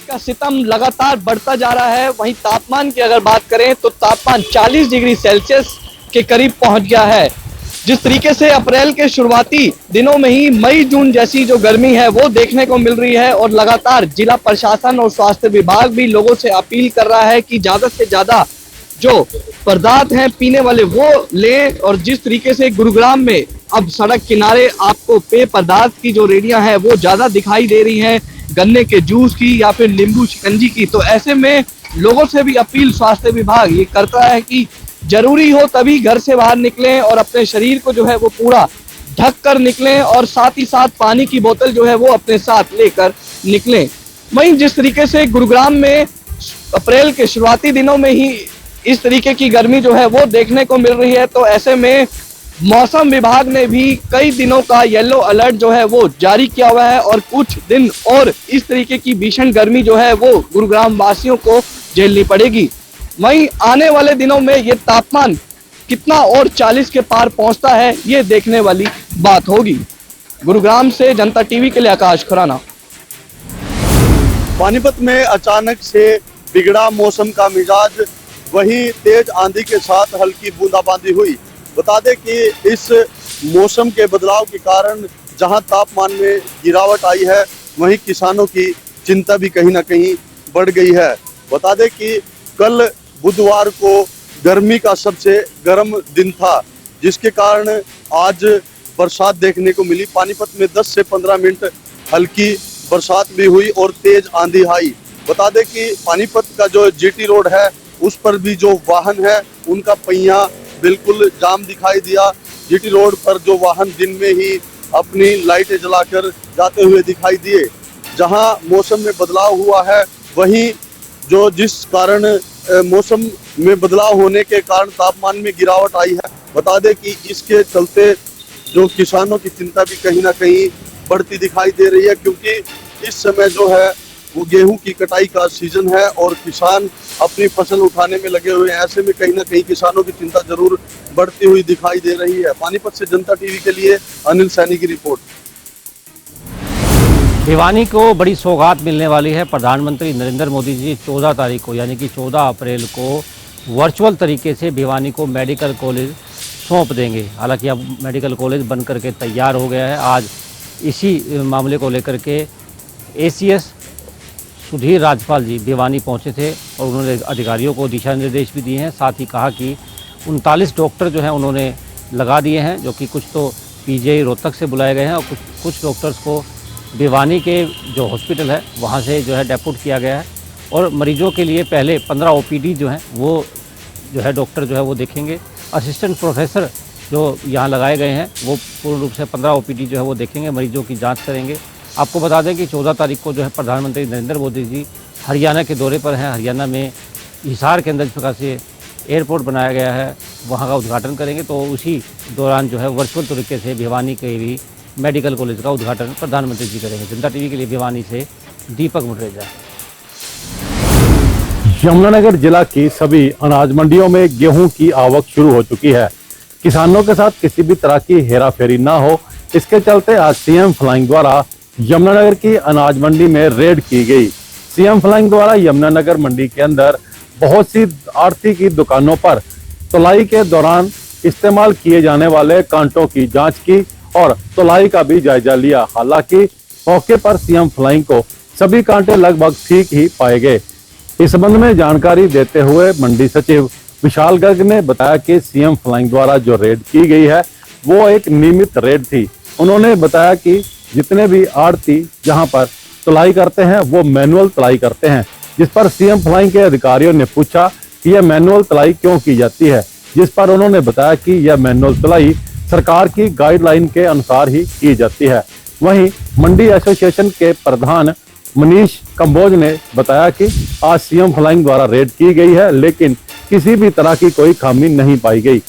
का सितम लगातार बढ़ता जा रहा है। वहीं तापमान की अगर बात करें तो तापमान 40 डिग्री सेल्सियस के करीब पहुंच गया है। जिस तरीके से अप्रैल के शुरुआती दिनों में ही मई जून जैसी जो गर्मी है वो देखने को मिल रही है, और लगातार जिला प्रशासन और स्वास्थ्य विभाग भी लोगों से अपील कर रहा है कि ज्यादा से ज्यादा जो पदार्थ हैं पीने वाले वो लें। और जिस तरीके से गुरुग्राम में अब सड़क किनारे आपको पेय पदार्थ की जो रेडियां हैं वो ज्यादा दिखाई दे रही हैं, गन्ने के जूस की या फिर नींबू शिकंजी की, तो ऐसे में लोगों से भी अपील स्वास्थ्य विभाग ये करता है कि जरूरी हो तभी घर से बाहर निकलें और अपने शरीर को जो है वो पूरा ढक कर निकलें, और साथ ही साथ पानी की बोतल जो है वो अपने साथ लेकर निकलें। वहीं जिस तरीके से गुरुग्राम में अप्रैल के शुरुआती दिनों में ही इस तरीके की गर्मी जो है वो देखने को मिल रही है, तो ऐसे में मौसम विभाग ने भी कई दिनों का येलो अलर्ट जो है वो जारी किया हुआ है, और कुछ दिन और इस तरीके की भीषण गर्मी जो है वो गुरुग्राम वासियों को झेलनी पड़ेगी। वहीं आने वाले दिनों में ये तापमान कितना और 40 के पार पहुंचता है ये देखने वाली बात होगी। गुरुग्राम से जनता टीवी के लिए आकाश खुराना। पानीपत में अचानक से बिगड़ा मौसम का मिजाज, वहीं तेज आंधी के साथ हल्की बूंदाबांदी हुई। बता दें कि इस मौसम के बदलाव के कारण जहां तापमान में गिरावट आई है, वहीं किसानों की चिंता भी कहीं ना कहीं बढ़ गई है। बता दें कि कल बुधवार को गर्मी का सबसे गर्म दिन था, जिसके कारण आज बरसात देखने को मिली। पानीपत में 10 से 15 मिनट हल्की बरसात भी हुई और तेज आंधी आई। बता दें कि पानीपत का जो जीटी रोड है उस पर भी जो वाहन है उनका पहिया बिल्कुल जाम दिखाई दिया। जीटी रोड पर जो वाहन दिन में ही अपनी लाइटें जलाकर जाते हुए दिखाई दिए। जहां मौसम में बदलाव हुआ है, वहीं जो जिस कारण मौसम में बदलाव होने के कारण तापमान में गिरावट आई है, बता दें कि इसके चलते जो किसानों की चिंता भी कहीं ना कहीं बढ़ती दिखाई दे रही है, क्योंकि इस समय जो है वो गेहूं की कटाई का सीजन है और किसान अपनी फसल उठाने में लगे हुए हैं। ऐसे में कहीं ना कहीं किसानों की चिंता जरूर बढ़ती हुई दिखाई दे रही है। पानीपत से जनता टीवी के लिए अनिल सैनी की रिपोर्ट। भिवानी को बड़ी सौगात मिलने वाली है। प्रधानमंत्री नरेंद्र मोदी जी 14 तारीख को यानी कि 14 अप्रैल को वर्चुअल तरीके से भिवानी को मेडिकल कॉलेज सौंप देंगे। हालांकि अब मेडिकल कॉलेज बन करके तैयार हो गया है। आज इसी मामले को लेकर के ACS सुधीर राजपाल जी भिवानी पहुंचे थे और उन्होंने अधिकारियों को दिशा निर्देश भी दिए हैं। साथ ही कहा कि 39 डॉक्टर जो हैं उन्होंने लगा दिए हैं, जो कि कुछ तो PGI रोहतक से बुलाए गए हैं और कुछ डॉक्टर्स को भिवानी के जो हॉस्पिटल है वहाँ से जो है डेप्यूट किया गया है। और मरीजों के लिए पहले 15 OPD जो हैं वो जो है डॉक्टर जो है वो देखेंगे। असिस्टेंट प्रोफेसर जो यहाँ लगाए गए हैं वो पूर्ण रूप से 15 OPD जो है वो देखेंगे, मरीजों की जांच करेंगे। आपको बता दें कि 14 तारीख को जो है प्रधानमंत्री नरेंद्र मोदी जी हरियाणा के दौरे पर हैं। हरियाणा में हिसार के अंदर जिस प्रकार से एयरपोर्ट बनाया गया है वहाँ का उद्घाटन करेंगे, तो उसी दौरान जो है वर्चुअल तरीके से भिवानी के भी मेडिकल कॉलेज का उद्घाटन प्रधानमंत्री जी करेंगे। जनता टीवी के लिए भिवानी से दीपक मुटरेजा। यमुनानगर जिला की सभी अनाज मंडियों में गेहूं की आवक शुरू हो चुकी है। किसानों के साथ किसी भी तरह की हेराफेरी ना हो, इसके चलते आज CM फ्लाइंग द्वारा यमुनानगर की अनाज मंडी में रेड की गई। CM फ्लाइंग द्वारा यमुनानगर मंडी के अंदर बहुत सी आड़ती की दुकानों पर तुलाई के दौरान इस्तेमाल किए जाने वाले कांटों की जांच की और तुलाई का भी जायजा लिया। हालांकि मौके पर CM फ्लाइंग को सभी कांटे लगभग ठीक ही पाए गए। इस संबंध में जानकारी देते हुए मंडी सचिव विशाल गर्ग ने बताया कि CM फ्लाइंग द्वारा जो रेड की गई है वो एक नियमित रेड थी। उन्होंने बताया कि जितने भी आड़ती जहां पर तुलाई करते हैं वो मैनुअल तुलाई करते हैं, जिस पर CM फ्लाइंग के अधिकारियों ने पूछा कि यह मैनुअल तुलाई क्यों की जाती है, जिस पर उन्होंने बताया कि यह मैनुअल तुलाई सरकार की गाइडलाइन के अनुसार ही की जाती है। वहीं मंडी एसोसिएशन के प्रधान मनीष कंबोज ने बताया कि आज CM फ्लाइंग द्वारा रेड की गई है, लेकिन किसी भी तरह की कोई खामी नहीं पाई गई।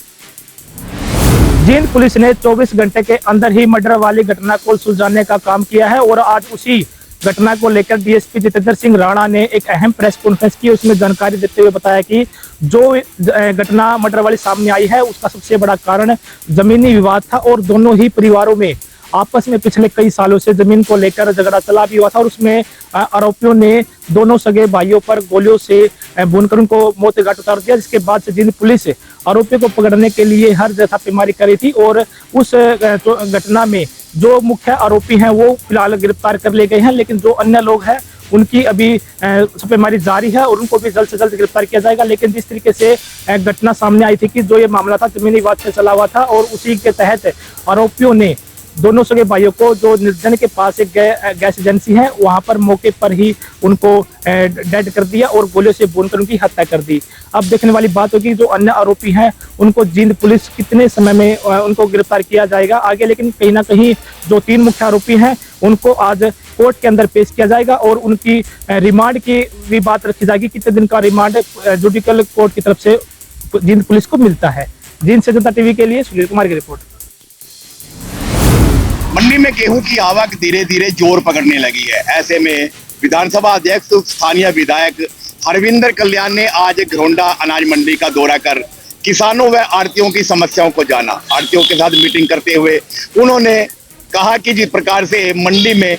जींद पुलिस ने 24 घंटे के अंदर ही मर्डर वाली घटना को सुलझाने का काम किया है और आज उसी घटना को लेकर DSP जितेंद्र सिंह राणा ने एक अहम प्रेस कॉन्फ्रेंस की। उसमें जानकारी देते हुए बताया कि जो घटना मर्डर वाली सामने आई है उसका सबसे बड़ा कारण जमीनी विवाद था और दोनों ही परिवारों में आपस में पिछले कई सालों से जमीन को लेकर झगड़ा चला भी हुआ था और उसमें आरोपियों ने दोनों सगे भाइयों पर गोलियों से भूनकर उनको मौत के घाट उतार दिया, जिसके बाद से जींद पुलिस आरोपियों को पकड़ने के लिए हर जगह छापेमारी कर रही थी और उस घटना में जो मुख्य आरोपी हैं वो फिलहाल गिरफ्तार कर लिए गए हैं, लेकिन जो अन्य लोग हैं उनकी अभी छापेमारी जारी है और उनको भी जल्द से जल्द गिरफ्तार किया जाएगा। लेकिन जिस तरीके से घटना सामने आई थी कि जो ये मामला था जमीनी विवाद से चला हुआ था और उसी के तहत आरोपियों ने दोनों सगे भाइयों को जो निर्जन के पास एक गैस एजेंसी है वहां पर मौके पर ही उनको डेड कर दिया और गोलियों से भूनकर उनकी हत्या कर दी। अब देखने वाली बात होगी जो अन्य आरोपी हैं उनको जींद पुलिस कितने समय में उनको गिरफ्तार किया जाएगा आगे, लेकिन कहीं ना कहीं जो 3 मुख्य आरोपी हैं उनको आज कोर्ट के अंदर पेश किया जाएगा और उनकी रिमांड की भी बात रखी जाएगी, कितने दिन का रिमांड जुडिशियल कोर्ट की तरफ से जींद पुलिस को मिलता है। जींद से जनता टीवी के लिए सुनील कुमार की रिपोर्ट। मंडी में गेहूं की आवक धीरे धीरे जोर पकड़ने लगी है। ऐसे में विधानसभा अध्यक्ष स्थानीय विधायक हरविंदर कल्याण ने आज घरोंडा अनाज मंडी का दौरा कर किसानों व आड़तियों की समस्याओं को जाना। आड़तियों के साथ मीटिंग करते हुए उन्होंने कहा कि जिस प्रकार से मंडी में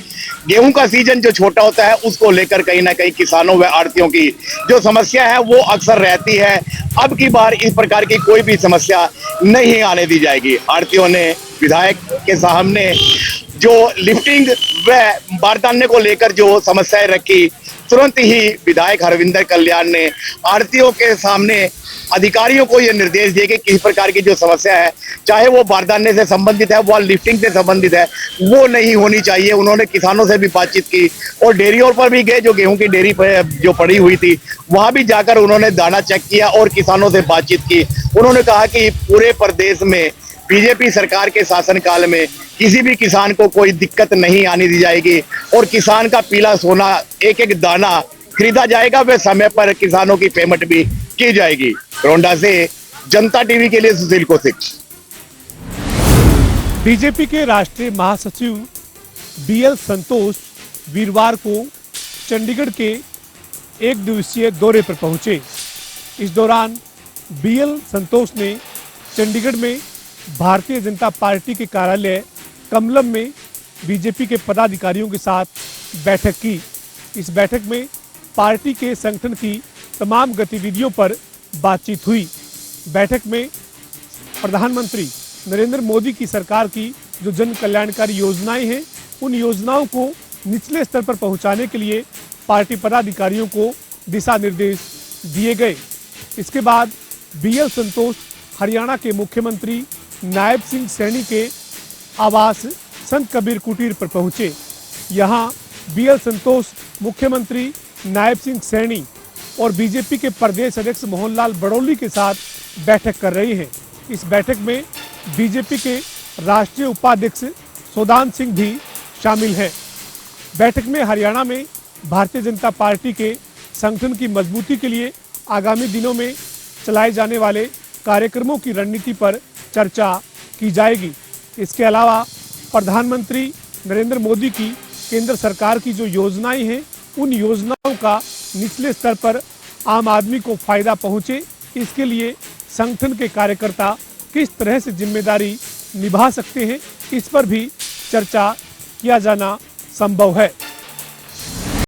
गेहूं का सीजन जो छोटा होता है उसको लेकर कहीं ना कहीं किसानों व आड़तियों की जो समस्या है वो अक्सर रहती है। अब की बार इस प्रकार की कोई भी समस्या नहीं आने दी जाएगी। आड़तियों ने विधायक के सामने जो लिफ्टिंग व बारदाने को लेकर जो समस्याएं रखी, तुरंत ही विधायक हरविंदर कल्याण ने आड़तियों के सामने अधिकारियों को ये निर्देश दिए कि किस प्रकार की जो समस्या है, चाहे वो बारदाने से संबंधित है व लिफ्टिंग से संबंधित है, वो नहीं होनी चाहिए। उन्होंने किसानों से भी बातचीत की और डेयरियों पर भी गए, जो गेहूं की डेयरी जो पड़ी हुई थी वहां भी जाकर उन्होंने दाना चेक किया और किसानों से बातचीत की। उन्होंने कहा कि पूरे प्रदेश में बीजेपी सरकार के शासनकाल में किसी भी किसान को कोई दिक्कत नहीं आने दी जाएगी और किसान का पीला सोना एक एक दाना खरीदा जाएगा, वे समय पर किसानों की पेमेंट भी की जाएगी। घरोंडा से जनता टीवी के लिए सुशील कौशिक। बीजेपी के राष्ट्रीय महासचिव बीएल संतोष वीरवार को चंडीगढ़ के 1 दिवसीय दौरे पर पहुंचे। इस दौरान बीएल संतोष ने चंडीगढ़ में भारतीय जनता पार्टी के कार्यालय कमलम में बीजेपी के पदाधिकारियों के साथ बैठक की। इस बैठक में पार्टी के संगठन की तमाम गतिविधियों पर बातचीत हुई। बैठक में प्रधानमंत्री नरेंद्र मोदी की सरकार की जो जन कल्याणकारी योजनाएं हैं उन योजनाओं को निचले स्तर पर पहुंचाने के लिए पार्टी पदाधिकारियों को दिशा निर्देश दिए गए। इसके बाद बीएल संतोष हरियाणा के मुख्यमंत्री नायब सिंह सैनी के आवास संत कबीर कुटीर पर पहुंचे। यहां बीएल संतोष मुख्यमंत्री नायब सिंह सैनी और बीजेपी के प्रदेश अध्यक्ष मोहनलाल बड़ौली के साथ बैठक कर रहे हैं। इस बैठक में बीजेपी के राष्ट्रीय उपाध्यक्ष सौदान सिंह भी शामिल हैं। बैठक में हरियाणा में भारतीय जनता पार्टी के संगठन की मजबूती के लिए आगामी दिनों में चलाए जाने वाले कार्यक्रमों की रणनीति पर चर्चा की जाएगी। इसके अलावा प्रधानमंत्री नरेंद्र मोदी की केंद्र सरकार की जो योजनाएं हैं उन योजनाओं का निचले स्तर पर आम आदमी को फायदा पहुंचे, इसके लिए संगठन के कार्यकर्ता किस तरह से जिम्मेदारी निभा सकते हैं, इस पर भी चर्चा किया जाना संभव है।